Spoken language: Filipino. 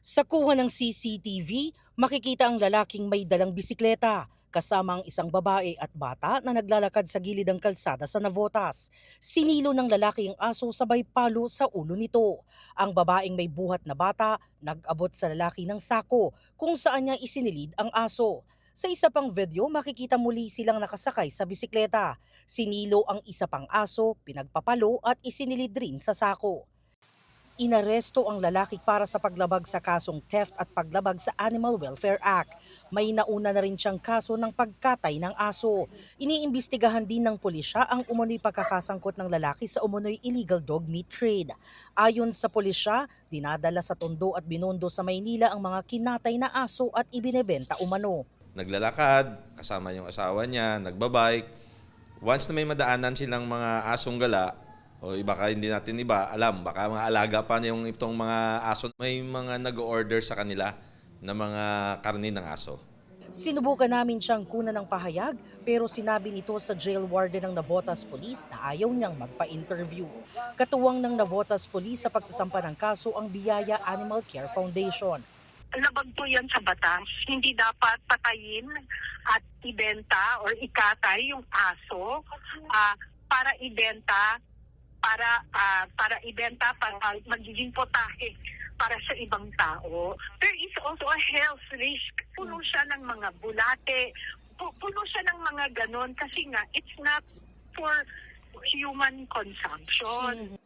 Sa kuha ng CCTV, makikita ang lalaking may dalang bisikleta kasama ang isang babae at bata na naglalakad sa gilid ng kalsada sa Navotas. Sinilo ng lalaki ang aso sabay palo sa ulo nito. Ang babaeng may buhat na bata nag-abot sa lalaki ng sako kung saan niya isinilid ang aso. Sa isa pang video, makikita muli silang nakasakay sa bisikleta. Sinilo ang isa pang aso, pinagpapalo at isinilid rin sa sako. Inaresto ang lalaki para sa paglabag sa kasong theft at paglabag sa Animal Welfare Act. May nauna na rin siyang kaso ng pagkatay ng aso. Iniimbestigahan din ng pulisya ang umunoy pagkakasangkot ng lalaki sa umunoy illegal dog meat trade. Ayon sa pulisya, dinadala sa Tondo at Binondo sa Maynila ang mga kinatay na aso at ibinebenta umano. Naglalakad, kasama yung asawa niya, nagbabike. Once na may madaanan silang mga asong gala, o baka hindi natin iba alam, baka mga alaga pa yung itong mga aso, may mga nag-order sa kanila na mga karne ng aso. Sinubukan namin siyang kunan ng pahayag pero sinabi nito sa jail warden ng Navotas Police na ayaw niyang magpa-interview. Katuwang ng Navotas Police sa pagsasampa ng kaso ang Biyaya Animal Care Foundation. Labag po yan sa batas. Hindi dapat patayin at ibenta or ikatay yung aso para ibenta para magiging potahe para sa ibang tao. There is also a health risk. Puno siya ng mga bulate, puno siya ng mga ganon kasi nga it's not for human consumption.